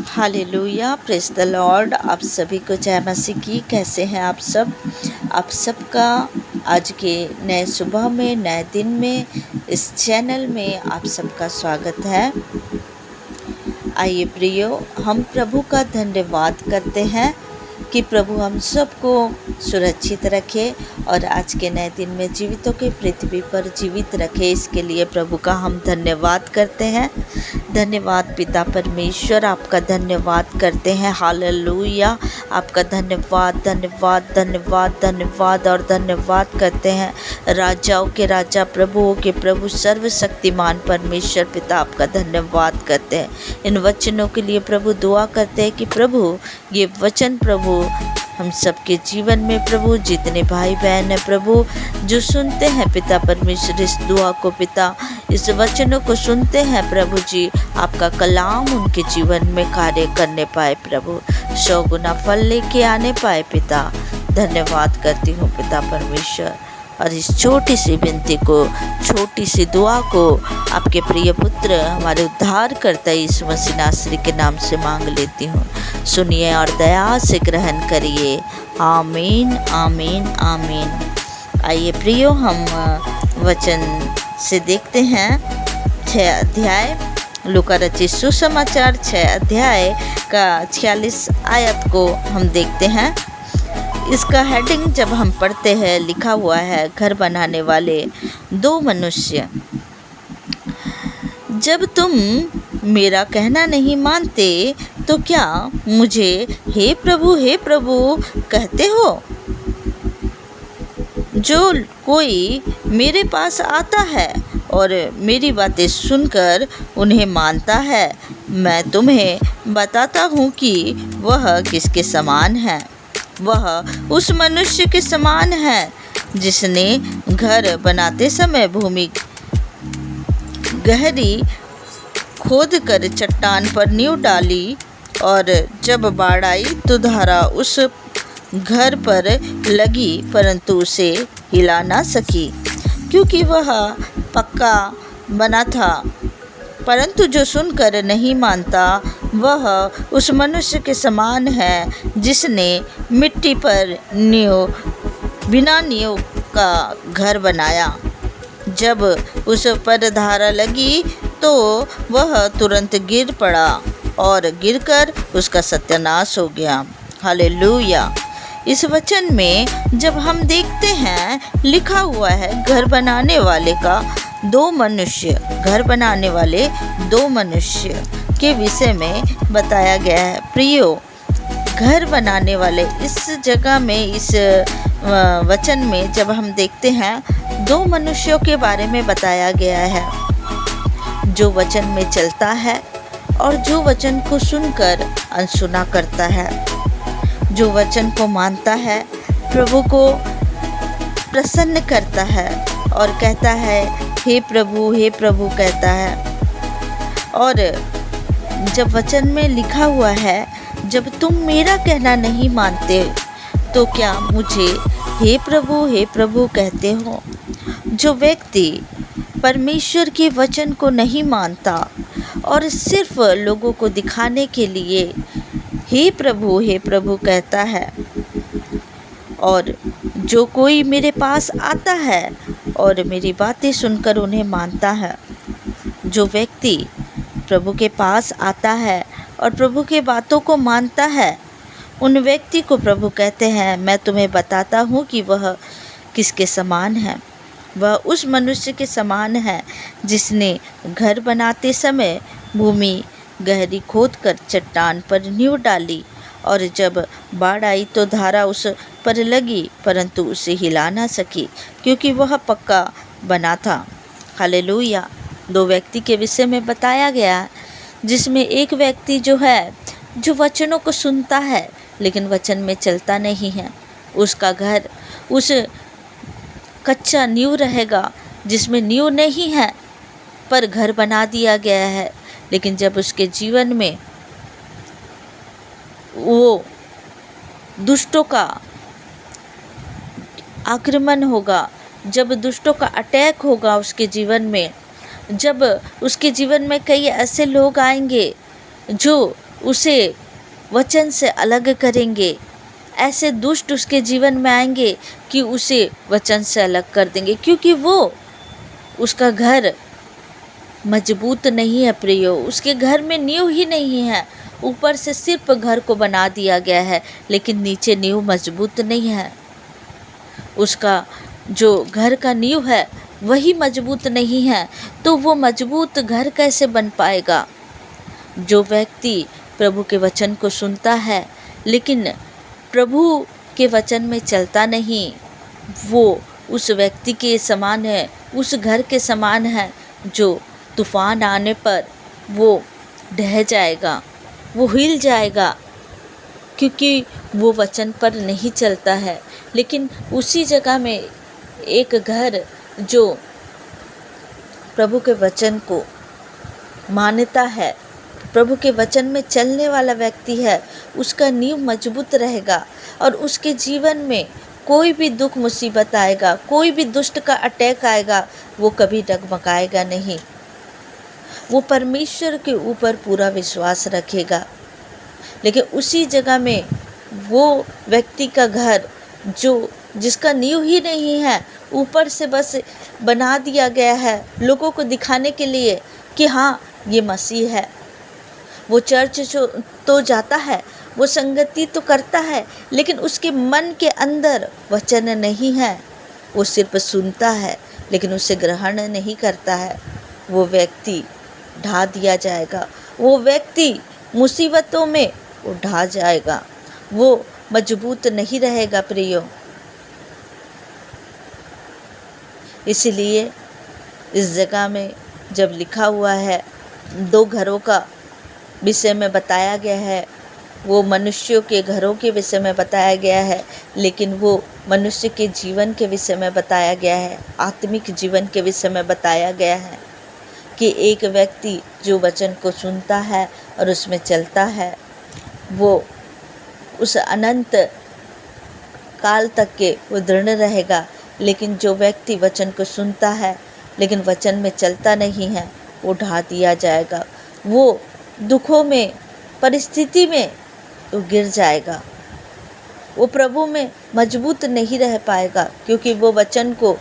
Hallelujah, praise the Lord. आप सभी को जय मसीह की। कैसे हैं आप सब? आप सबका आज के नए सुबह में, नए दिन में, इस चैनल में आप सबका स्वागत है। आइए प्रियो, हम प्रभु का धन्यवाद करते हैं कि प्रभु हम सबको सुरक्षित रखे और आज के नए दिन में जीवितों के पृथ्वी पर जीवित रखे। इसके लिए प्रभु का हम धन्यवाद करते हैं। धन्यवाद पिता परमेश्वर, आपका धन्यवाद करते हैं। हालेलुया, आपका धन्यवाद धन्यवाद धन्यवाद धन्यवाद और धन्यवाद करते हैं। राजाओं के राजा, प्रभुओं के प्रभु, सर्वशक्तिमान परमेश्वर पिता, आपका धन्यवाद करते हैं। इन वचनों के लिए प्रभु दुआ करते हैं कि प्रभु ये वचन प्रभु हम सबके जीवन में प्रभु, जितने भाई बहन हैं प्रभु जो सुनते हैं पिता परमेश्वर इस दुआ को, पिता इस वचनों को सुनते हैं प्रभु जी, आपका कलाम उनके जीवन में कार्य करने पाए प्रभु, 100 गुना फल लेके आने पाए पिता। धन्यवाद करती हूँ पिता परमेश्वर। और इस छोटी सी विनती को, छोटी सी दुआ को आपके प्रिय पुत्र हमारे उद्धार करता यीशु मसीह नासरी के नाम से मांग लेती हूँ। सुनिए और दया से ग्रहण करिए। आमीन आमीन आमीन। आइए प्रियो, हम वचन से देखते हैं 6 अध्याय लूका रचित सुसमाचार 6 अध्याय का 46 आयत को हम देखते हैं। इसका हेडिंग जब हम पढ़ते हैं, लिखा हुआ है, घर बनाने वाले 2 मनुष्य। जब तुम मेरा कहना नहीं मानते तो क्या मुझे हे प्रभु कहते हो? जो कोई मेरे पास आता है और मेरी बातें सुनकर उन्हें मानता है, मैं तुम्हें बताता हूँ कि वह किसके समान है। वह उस मनुष्य के समान है जिसने घर बनाते समय भूमि गहरी खोद कर चट्टान पर नींव डाली, और जब बाढ़ आई तो धारा उस घर पर लगी परंतु उसे हिला ना सकी, क्योंकि वह पक्का बना था। परंतु जो सुनकर नहीं मानता वह उस मनुष्य के समान है जिसने मिट्टी पर बिना नींव का घर बनाया। जब उस पर धारा लगी तो वह तुरंत गिर पड़ा और गिरकर उसका सत्यानाश हो गया। हालेलुया। इस वचन में जब हम देखते हैं, लिखा हुआ है घर बनाने वाले का 2 मनुष्य, घर बनाने वाले 2 मनुष्य के विषय में बताया गया है। प्रियो, घर बनाने वाले इस जगह में, इस वचन में जब हम देखते हैं 2 मनुष्यों के बारे में बताया गया है, जो वचन में चलता है और जो वचन को सुनकर अनसुना करता है, जो वचन को मानता है, प्रभु को प्रसन्न करता है और कहता है हे प्रभु कहता है। और जब वचन में लिखा हुआ है, जब तुम मेरा कहना नहीं मानते तो क्या मुझे हे प्रभु कहते हो? जो व्यक्ति परमेश्वर के वचन को नहीं मानता और सिर्फ लोगों को दिखाने के लिए हे प्रभु कहता है, और जो कोई मेरे पास आता है और मेरी बातें सुनकर उन्हें मानता है, जो व्यक्ति प्रभु के पास आता है और प्रभु के बातों को मानता है, उन व्यक्ति को प्रभु कहते हैं, मैं तुम्हें बताता हूँ कि वह किसके समान है। वह उस मनुष्य के समान है जिसने घर बनाते समय भूमि गहरी खोद कर चट्टान पर नींव डाली, और जब बाढ़ आई तो धारा उस पर लगी परंतु उसे हिला ना सकी, क्योंकि वह पक्का बना था। हालेलुया। 2 व्यक्ति के विषय में बताया गया, जिसमें एक व्यक्ति जो है, जो वचनों को सुनता है लेकिन वचन में चलता नहीं है, उसका घर उस कच्चा नींव रहेगा जिसमें नींव नहीं है पर घर बना दिया गया है। लेकिन जब उसके जीवन में वो दुष्टों का आक्रमण होगा, जब दुष्टों का अटैक होगा उसके जीवन में, जब उसके जीवन में कई ऐसे लोग आएंगे जो उसे वचन से अलग करेंगे। ऐसे दुष्ट उसके जीवन में आएंगे कि उसे वचन से अलग कर देंगे, क्योंकि वो उसका घर मजबूत नहीं है प्रियो। उसके घर में नींव ही नहीं है। ऊपर से सिर्फ घर को बना दिया गया है, लेकिन नीचे नींव मजबूत नहीं है। उसका जो घर का नींव है वही मजबूत नहीं है, तो वो मजबूत घर कैसे बन पाएगा। जो व्यक्ति प्रभु के वचन को सुनता है लेकिन प्रभु के वचन में चलता नहीं, वो उस व्यक्ति के समान है, उस घर के समान है जो तूफान आने पर वो ढह जाएगा, वो हिल जाएगा, क्योंकि वो वचन पर नहीं चलता है। लेकिन उसी जगह में एक घर जो प्रभु के वचन को मानता है, प्रभु के वचन में चलने वाला व्यक्ति है, उसका नींव मजबूत रहेगा और उसके जीवन में कोई भी दुख मुसीबत आएगा, कोई भी दुष्ट का अटैक आएगा, वो कभी डगमगाएगा नहीं। वो परमेश्वर के ऊपर पूरा विश्वास रखेगा। लेकिन उसी जगह में वो व्यक्ति का घर जिसका नींव ही नहीं है, ऊपर से बस बना दिया गया है लोगों को दिखाने के लिए कि हाँ ये मसीह है। वो चर्च तो जाता है, वो संगति तो करता है, लेकिन उसके मन के अंदर वचन नहीं है। वो सिर्फ सुनता है लेकिन उसे ग्रहण नहीं करता है। वो व्यक्ति ढा दिया जाएगा। वो व्यक्ति मुसीबतों में वो ढा जाएगा। वो मजबूत नहीं रहेगा प्रियो। इसलिए इस जगह में जब लिखा हुआ है, 2 घरों का विषय में बताया गया है, वो मनुष्यों के घरों के विषय में बताया गया है, लेकिन वो मनुष्य के जीवन के विषय में बताया गया है, आत्मिक जीवन के विषय में बताया गया है कि एक व्यक्ति जो वचन को सुनता है और उसमें चलता है, वो उस अनंत काल तक के वो दृढ़ रहेगा। लेकिन जो व्यक्ति वचन को सुनता है लेकिन वचन में चलता नहीं है, वो ढा दिया जाएगा। वो दुखों में, परिस्थिति में वो गिर जाएगा। वो प्रभु में मजबूत नहीं रह पाएगा, क्योंकि वो वचन को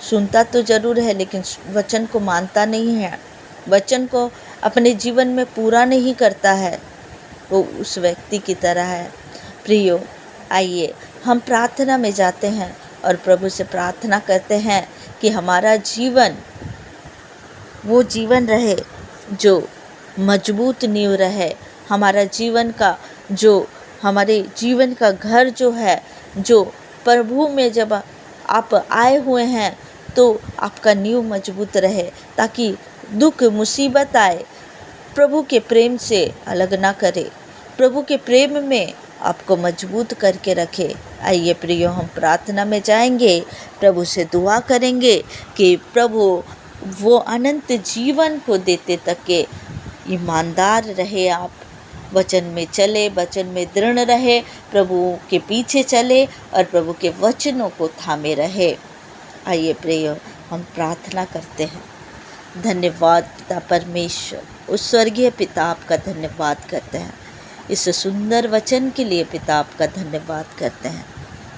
सुनता तो जरूर है लेकिन वचन को मानता नहीं है, वचन को अपने जीवन में पूरा नहीं करता है। वो उस व्यक्ति की तरह है। प्रियो, आइए हम प्रार्थना में जाते हैं और प्रभु से प्रार्थना करते हैं कि हमारा जीवन वो जीवन रहे जो मजबूत नींव रहे। हमारा जीवन का हमारे जीवन का घर जो है, जो प्रभु में जब आप आए हुए हैं तो आपका नींव मजबूत रहे, ताकि दुख मुसीबत आए प्रभु के प्रेम से अलग ना करे, प्रभु के प्रेम में आपको मजबूत करके रखे। आइए प्रियो, हम प्रार्थना में जाएंगे, प्रभु से दुआ करेंगे कि प्रभु वो अनंत जीवन को देते तक के ईमानदार रहे, आप वचन में चले, वचन में दृढ़ रहे, प्रभु के पीछे चले और प्रभु के वचनों को थामे रहे। आइए प्रियो, हम प्रार्थना करते हैं। धन्यवाद पिता परमेश्वर, उस स्वर्गीय पिता आपका धन्यवाद करते हैं, इस सुंदर वचन के लिए पिता आपका धन्यवाद करते हैं।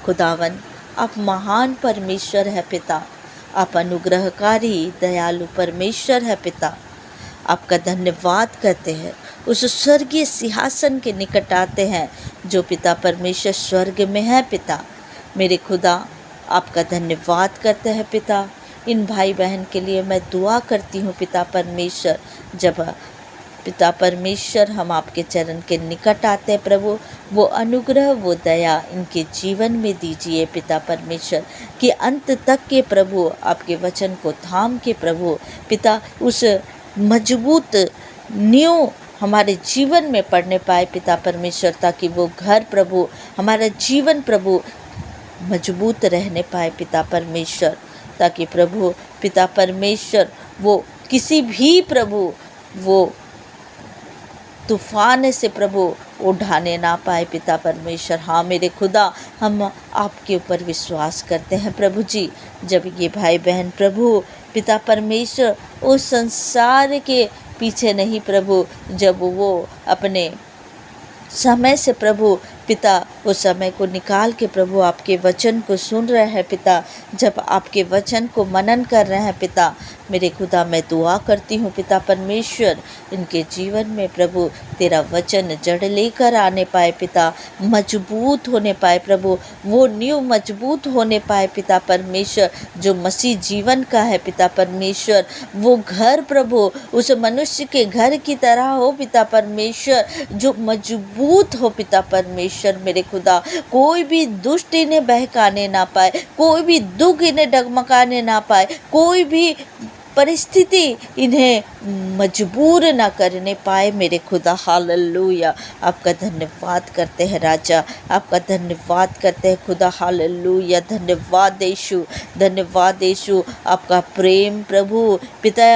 खुदावन, आप महान परमेश्वर है पिता, आप अनुग्रहकारी दयालु परमेश्वर है पिता। आपका धन्यवाद करते हैं, उस स्वर्गीय सिंहासन के निकट आते हैं जो पिता परमेश्वर स्वर्ग में है पिता। मेरे खुदा, आपका धन्यवाद करते हैं पिता। इन भाई बहन के लिए मैं दुआ करती हूँ पिता परमेश्वर। जब पिता परमेश्वर हम आपके चरण के निकट आते हैं प्रभु, वो अनुग्रह, वो दया इनके जीवन में दीजिए पिता परमेश्वर, कि अंत तक के प्रभु आपके वचन को थाम के प्रभु पिता उस मजबूत नींव हमारे जीवन में पड़ने पाए पिता परमेश्वर, ताकि वो घर प्रभु, हमारा जीवन प्रभु मजबूत रहने पाए पिता परमेश्वर, ताकि प्रभु पिता परमेश्वर वो किसी भी प्रभु वो तूफान से प्रभु उठाने ना पाए पिता परमेश्वर। हाँ मेरे खुदा, हम आपके ऊपर विश्वास करते हैं प्रभु जी। जब ये भाई बहन प्रभु पिता परमेश्वर उस संसार के पीछे नहीं प्रभु, जब वो अपने समय से प्रभु पिता उस समय को निकाल के प्रभु आपके वचन को सुन रहे हैं पिता, जब आपके वचन को मनन कर रहे हैं पिता, मेरे खुदा मैं दुआ करती हूँ पिता परमेश्वर, इनके जीवन में प्रभु तेरा वचन जड़ लेकर आने पाए पिता, मजबूत होने पाए प्रभु, वो नींव मजबूत होने पाए पिता परमेश्वर, जो मसीह जीवन का है पिता परमेश्वर, वो घर प्रभु उस मनुष्य के घर की तरह हो पिता परमेश्वर, जो मजबूत हो पिता परमेश्वर। मेरे खुदा, कोई भी दुष्ट इन्हें बहकाने ना पाए, कोई भी दुख इन्हें डगमगाने ना पाए, कोई भी परिस्थिति इन्हें मजबूर ना करने पाए मेरे खुदा। हालेलुया, आपका धन्यवाद करते हैं राजा, आपका धन्यवाद करते हैं खुदा। हालेलुया, धन्यवाद यीशु, धन्यवाद यीशु। आपका प्रेम प्रभु पिता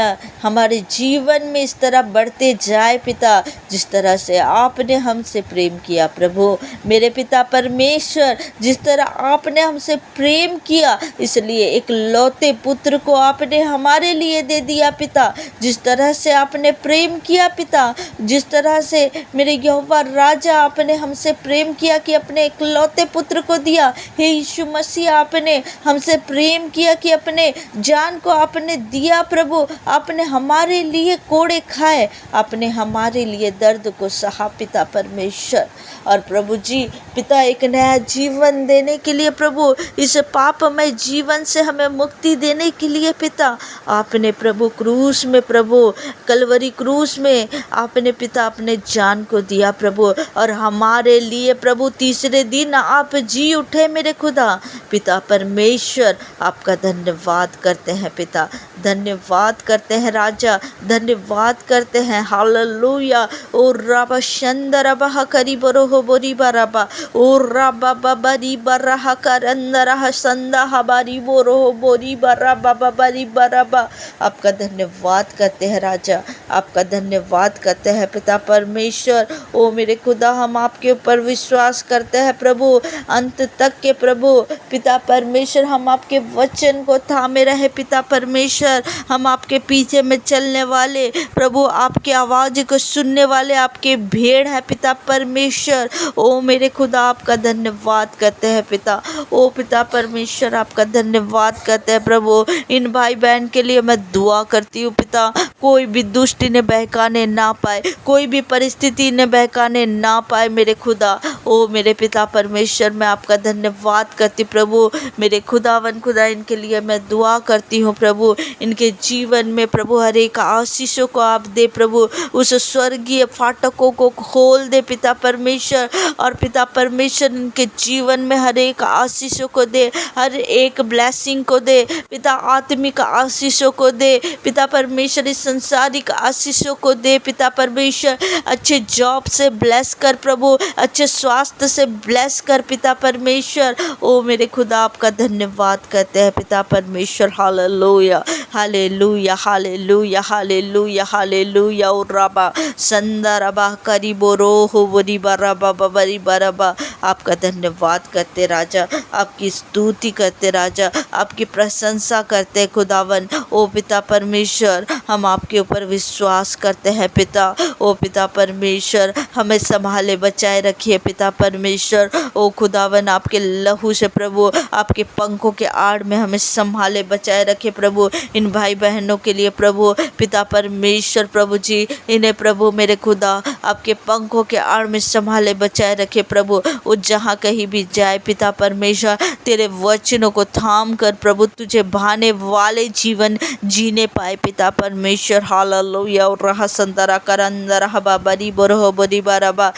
हमारे जीवन में इस तरह बढ़ते जाए पिता, जिस तरह से आपने हमसे प्रेम किया प्रभु मेरे पिता परमेश्वर, जिस तरह आपने हमसे प्रेम किया, इसलिए एक लौते पुत्र को आपने हमारे लिए दे दिया पिता। जिस तरह से आपने प्रेम किया पिता, जिस तरह से मेरे यहोवा राजा आपने हमसे प्रेम किया कि अपने इकलौते पुत्र को दिया। हे यीशु मसीह, आपने हमसे प्रेम किया कि अपने जान को आपने दिया प्रभु, आपने हमारे लिए कोड़े खाए, आपने हमारे लिए दर्द को सहा पिता परमेश्वर। और प्रभु जी पिता, एक नया जीवन देने के लिए प्रभु, इस पापमय जीवन से हमें मुक्ति देने के लिए पिता, आपने प्रभु क्रूस में प्रभु कलवरी क्रूस में आपने पिता अपने जान को दिया प्रभु, और हमारे लिए प्रभु तीसरे दिन आप जी उठे मेरे खुदा। पिता परमेश्वर, आपका धन्यवाद करते हैं पिता, धन्यवाद करते हैं राजा, धन्यवाद करते हैं। हालेलुया। ओ रबा शंदरबा करी बरो हो बोरी बराबा, ओ रबा बबरी बरहा कर अंदर संदा हबारी बोरो हो बोरी बराबा बबरी बराबा। आपका धन्यवाद करते हैं राजा, आपका धन्यवाद करते हैं पिता परमेश्वर। ओ मेरे खुदा, हम आपके ऊपर विश्वास करते हैं प्रभु अंत तक के प्रभु पिता परमेश्वर, हम आपके वचन को थामे रहे पिता परमेश्वर, हम आपके पीछे में चलने वाले प्रभु, आपकी आवाज़ को सुनने वाले आपके भेड़ हैं पिता परमेश्वर। ओ मेरे खुदा, आपका धन्यवाद करते हैं पिता। ओ पिता परमेश्वर, आपका धन्यवाद करते हैं प्रभु। इन भाई बहन के लिए मैं दुआ करती हूँ पिता, कोई भी दुष्ट इन्हें बहकाने ना पाए, कोई भी परिस्थिति इन्हें बहकाने ना पाए मेरे खुदा। ओ मेरे पिता परमेश्वर, मैं आपका धन्यवाद करती प्रभु मेरे खुदावन खुदा, इनके लिए मैं दुआ करती हूँ प्रभु, इनके जीवन में प्रभु हर एक आशीषों को आप दे प्रभु, उस स्वर्गीय फाटकों को खोल दे पिता परमेश्वर, और पिता परमेश्वर इनके जीवन में हर एक आशीषों को दे, हर एक ब्लेसिंग को दे पिता, आत्मिक आशीषों को दे पिता परमेश्वर, इस संसारिक आशीषों को दे पिता परमेश्वर। अच्छे जॉब से ब्लेस कर प्रभु, अच्छे स्वास्थ्य से ब्लेस कर पिता परमेश्वर। ओ मेरे खुदा, आपका धन्यवाद करते हैं पिता परमेश्वर। Hallelujah, hallelujah, hallelujah, hallelujah, hallelujah. ओ रबा संदरबा करी बोरो हो बरी बराबा बरी बराबा। आपका धन्यवाद करते राजा, आपकी स्तुति करते राजा, आपकी प्रशंसा करते खुदावन। ओ पिता परमेश्वर, हम आपके ऊपर विश्वास करते हैं पिता। ओ पिता परमेश्वर, हमें संभाले बचाए रखिए पिता परमेश्वर। ओ खुदावन, आपके लहू से प्रभु, आपके पंखों के आड़ में हमें संभाले बचाए रखे प्रभु। इन भाई बहनों के लिए प्रभु पिता परमेश्वर, प्रभु जी इन्हें प्रभु मेरे खुदा आपके पंखों के आड़ में संभाले बचाए रखे प्रभु। वो जहाँ कहीं भी जाए पिता परमेश्वर, तेरे वचनों को थाम कर प्रभु तुझे भाने वाले जीवन जीने पाए पिता परमेश्वर। हालेलुया। और रहा संतरा कर अंदर हबा बरी बरो बरी बाराबा।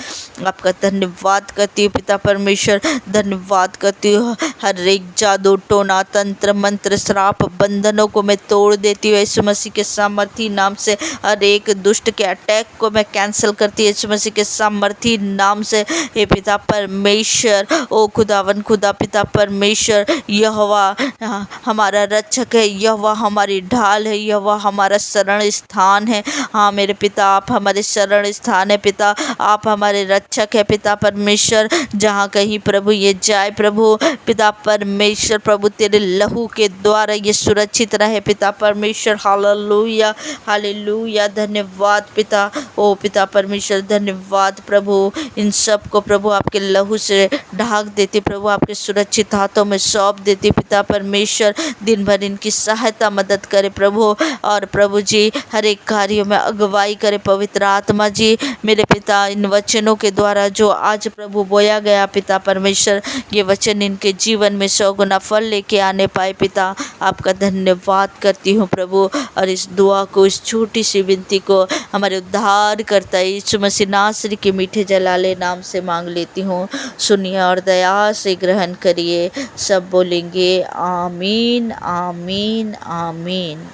आपका धन्यवाद करती हूँ पिता परमेश्वर, धन्यवाद करती हूँ। हर एक जादू टोना तंत्र मंत्र श्राप बंधनों को मैं तोड़ देती हूँ यीशु मसीह के सामर्थी नाम से। हर एक दुष्ट के अटैक को मैं कैंसिल करती हूँ यीशु मसीह के सामर्थी नाम से। हे पिता परमेश्वर, ओ खुदावन खुदा पिता परमेश्वर, यहोवा हमारा रक्षक है, यहोवा हमारी ढाल है, यहोवा हमारा शरण स्थान है। हाँ मेरे पिता, आप हमारे शरण स्थान है पिता, आप हमारे रक्षक है पिता परमेश्वर। जहाँ कहीं प्रभु ये जाए प्रभु पिता परमेश्वर, प्रभु तेरे लहू के द्वारा ये सुरक्षित रहे पिता परमेश्वर। हालेलुया हालेलुया, धन्यवाद पिता। ओ पिता परमेश्वर धन्यवाद प्रभु। इन सब को प्रभु आपके लहू से ढाक देती प्रभु, आपके सुरक्षित हाथों में सौंप देती पिता परमेश्वर। दिन भर इनकी सहायता मदद करे प्रभु, और प्रभु जी हर एक कार्यों में अगुवाई करे पवित्र आत्मा जी। मेरे पिता इन वचनों के द्वारा जो आज प्रभु बोया गया पिता परमेश्वर, ये वचन इनके जीवन में 100 गुना फल लेके आने पाए पिता। आपका धन्यवाद करती हूँ प्रभु, और इस दुआ को, इस छोटी सी विनती को हमारे उद्धार करता यीशु मसीह नासरी के मीठे जलाले नाम से मांग लेती हूँ। सुनिए और दया से ग्रहण करिए। सब बोलेंगे आमीन आमीन आमीन।